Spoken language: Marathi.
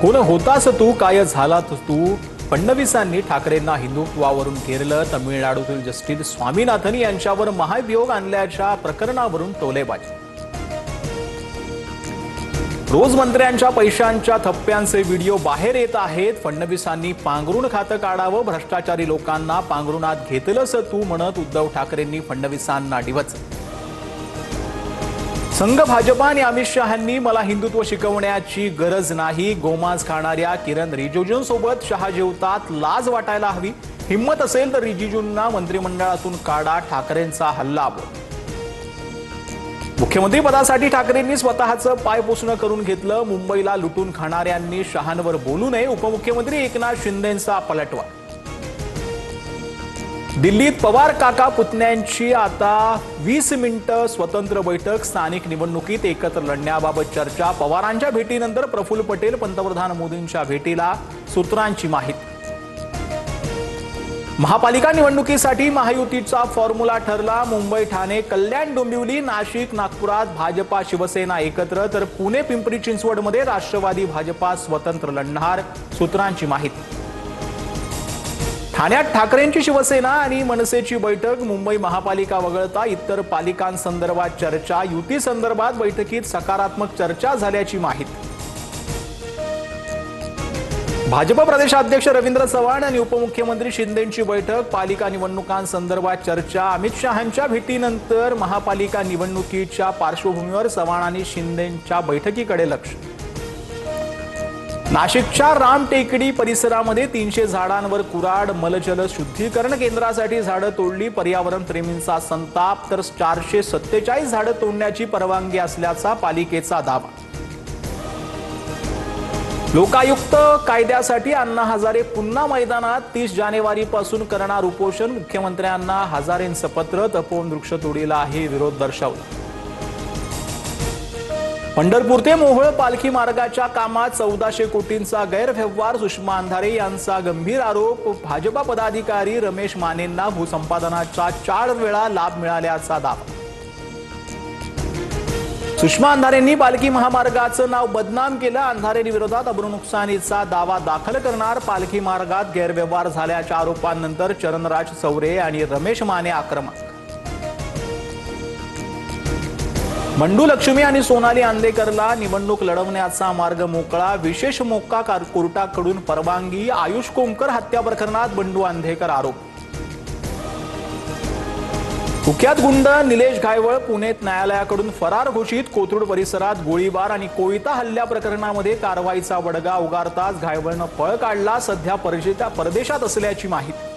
कोण होतास तू, काय झालात तू? फडणवीसांनी ठाकरेंना हिंदुत्वावरून घेरलं. तमिळनाडूतील जस्टिस स्वामीनाथन यांच्यावर महाभियोग आणल्याच्या प्रकरणावरून टोलेबाजी. रोज मंत्र्यांच्या पैशांच्या थप्प्यांचे व्हिडिओ बाहेर येत आहेत. फडणवीसांनी पांघरुण खातं काढावं, भ्रष्टाचारी लोकांना पांघरुणात घेतलंस तू म्हणत उद्धव ठाकरेंनी फडणवीसांना डिवचलं. संघ भाजपा आणि अमित शहांनी मला हिंदुत्व शिकवण्याची गरज नाही. गोमांस खाणाऱ्या किरण रिजिजूंसोबत शहा जेवतात, लाज वाटायला हवी. हिम्मत असेल तर रिजिजूंना मंत्रिमंडळातून काढा, ठाकरेंचा हल्लाबोल. मुख्यमंत्री पदासाठी ठाकरेंनी स्वतःचं पायपुसणं करून घेतलं. मुंबईला लुटून खाणाऱ्यांनी शहांवर बोलू नये, उपमुख्यमंत्री एकनाथ शिंदेंचा पलटवार. दिल्लीत पवार काका पुतण्यांची आता 20 मिनिटं स्वतंत्र बैठक. स्थानिक निवडणुकीत एकत्र लढण्याबाबत चर्चा. पवारांच्या भेटीनंतर प्रफुल्ल पटेल पंतप्रधान मोदींच्या भेटीला, सूत्रांची माहिती. महापालिका निवडणुकीसाठी महायुतीचा फॉर्म्युला ठरला. मुंबई, ठाणे, कल्याण, डोंबिवली, नाशिक, नागपुरात भाजपा शिवसेना एकत्र, तर पुणे, पिंपरी चिंचवडमध्ये राष्ट्रवादी भाजपा स्वतंत्र लढणार, सूत्रांची माहिती. ठाण्यात ठाकरेंची शिवसेना आणि मनसेची बैठक. मुंबई महापालिका वगळता इतर पालिकांसंदर्भात चर्चा. युती संदर्भात बैठकीत सकारात्मक चर्चा झाल्याची माहिती. भाजप प्रदेशाध्यक्ष रवींद्र चव्हाण आणि उपमुख्यमंत्री शिंदेंची बैठक. पालिका निवडणुकांसंदर्भात चर्चा. अमित शहांच्या भेटीनंतर महापालिका निवडणुकीच्या पार्श्वभूमीवर चव्हाण आणि शिंदेंच्या बैठकीकडे लक्ष. नाशिकच्या रामटेकडी परिसरामध्ये 300 झाडांवर कुऱ्हाड. मलजल शुद्धीकरण केंद्रासाठी झाडं तोडली. पर्यावरण प्रेमींचा संताप. तर 447 झाडं तोडण्याची परवानगी असल्याचा पालिकेचा दावा. लोकायुक्त कायद्यासाठी अण्णा हजारे पुन्हा मैदानात. 30 जानेवारीपासून करणार उपोषण. मुख्यमंत्र्यांना हजारेंचं पत्र. तपोवन वृक्षतोडीला आहे विरोध दर्शवला. पंढरपूर ते मोहोळ पालखी मार्गाच्या कामात 1400 कोटींचा गैरव्यवहार. सुषमा अंधारे यांचा गंभीर आरोप. भाजपा पदाधिकारी रमेश मानेंना भूसंपादनाचा 4 वेळा लाभ मिळाल्याचा दावा. सुषमा अंधारेंनी पालखी महामार्गाचं नाव बदनाम केलं. अंधारेंविरोधात अब्रुनुकसानीचा दावा दाखल करणार. पालखी मार्गात गैरव्यवहार झाल्याच्या आरोपांनंतर चरणराज चौरे आणि रमेश माने आक्रमक. मंडू लक्ष्मी आणि सोनाली आंदेकरला निवडणूक लढवण्याचा मार्ग मोकळा. विशेष मोक्का कोर्टाकडून परवानगी. आयुष कोमकर हत्या प्रकरणात बंडू आंदेकर आरोप. कुख्यात गुंड निलेश घायवळ पुण्यात न्यायालयाकडून फरार घोषित. कोथरूड परिसरात गोळीबार आणि कोयता हल्ल्या प्रकरणामध्ये कारवाईचा बडगा उगारताच घायवळनं पळ काढला. सध्या परदेशात असल्याची माहिती.